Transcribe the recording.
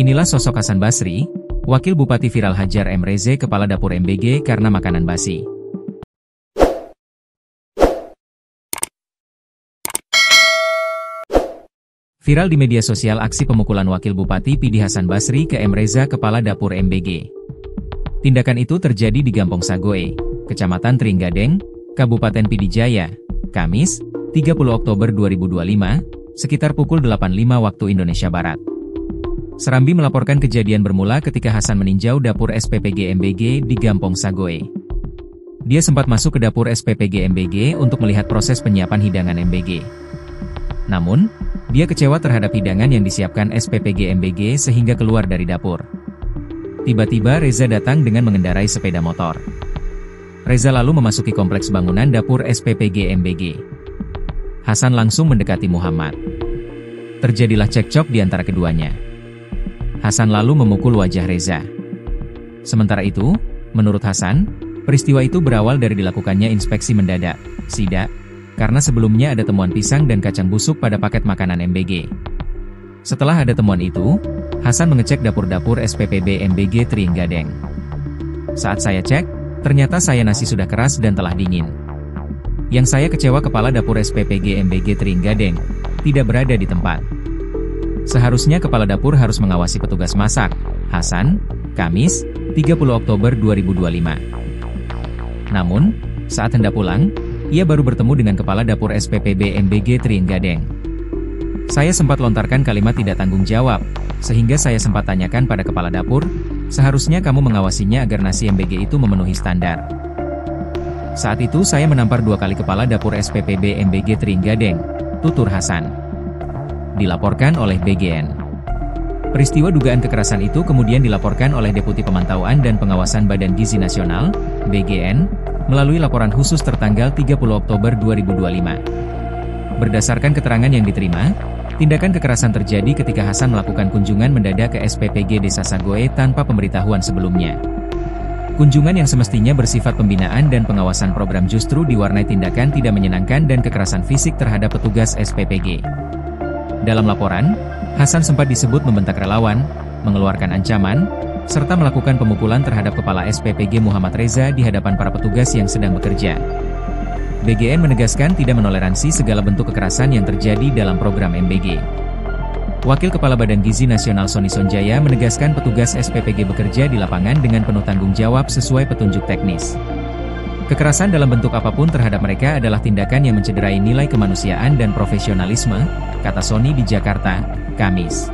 Inilah sosok Hasan Basri, Wakil Bupati viral hajar M. Reze kepala dapur MBG karena makanan basi. Viral di media sosial aksi pemukulan Wakil Bupati PD Hasan Basri ke M. Reza kepala dapur MBG. Tindakan itu terjadi di Gampong Sagoe, Kecamatan Trenggadeng, Kabupaten Pidijaya, Kamis, 30 Oktober 2025, sekitar pukul 8.05 waktu Indonesia Barat. Serambi melaporkan kejadian bermula ketika Hasan meninjau dapur SPPG MBG di Gampong Sagoe. Dia sempat masuk ke dapur SPPG MBG untuk melihat proses penyiapan hidangan MBG. Namun, dia kecewa terhadap hidangan yang disiapkan SPPG MBG sehingga keluar dari dapur. Tiba-tiba Reza datang dengan mengendarai sepeda motor. Reza lalu memasuki kompleks bangunan dapur SPPG MBG. Hasan langsung mendekati Muhammad. Terjadilah cekcok di antara keduanya. Hasan lalu memukul wajah Reza. Sementara itu, menurut Hasan, peristiwa itu berawal dari dilakukannya inspeksi mendadak, SIDA, karena sebelumnya ada temuan pisang dan kacang busuk pada paket makanan MBG. Setelah ada temuan itu, Hasan mengecek dapur-dapur SPPB MBG Trenggadeng. Saat saya cek, ternyata nasi sudah keras dan telah dingin. Yang saya kecewa kepala dapur SPPG MBG Trenggadeng tidak berada di tempat. Seharusnya kepala dapur harus mengawasi petugas masak. Hasan, Kamis, 30 Oktober 2025. Namun, saat hendak pulang, ia baru bertemu dengan kepala dapur SPPB MBG Trenggadeng. Saya sempat lontarkan kalimat tidak tanggung jawab, sehingga saya sempat tanyakan pada kepala dapur, seharusnya kamu mengawasinya agar nasi MBG itu memenuhi standar. Saat itu saya menampar 2 kali kepala dapur SPPB MBG Trenggadeng, tutur Hasan. Dilaporkan oleh BGN. Peristiwa dugaan kekerasan itu kemudian dilaporkan oleh Deputi Pemantauan dan Pengawasan Badan Gizi Nasional, BGN, melalui laporan khusus tertanggal 30 Oktober 2025. Berdasarkan keterangan yang diterima, tindakan kekerasan terjadi ketika Hasan melakukan kunjungan mendadak ke SPPG Desa Sagoe tanpa pemberitahuan sebelumnya. Kunjungan yang semestinya bersifat pembinaan dan pengawasan program justru diwarnai tindakan tidak menyenangkan dan kekerasan fisik terhadap petugas SPPG. Dalam laporan, Hasan sempat disebut membentak relawan, mengeluarkan ancaman, serta melakukan pemukulan terhadap kepala SPPG Muhammad Reza di hadapan para petugas yang sedang bekerja. BGN menegaskan tidak menoleransi segala bentuk kekerasan yang terjadi dalam program MBG. Wakil Kepala Badan Gizi Nasional Sony Sonjaya menegaskan petugas SPPG bekerja di lapangan dengan penuh tanggung jawab sesuai petunjuk teknis. Kekerasan dalam bentuk apapun terhadap mereka adalah tindakan yang mencederai nilai kemanusiaan dan profesionalisme, kata Sony di Jakarta, Kamis.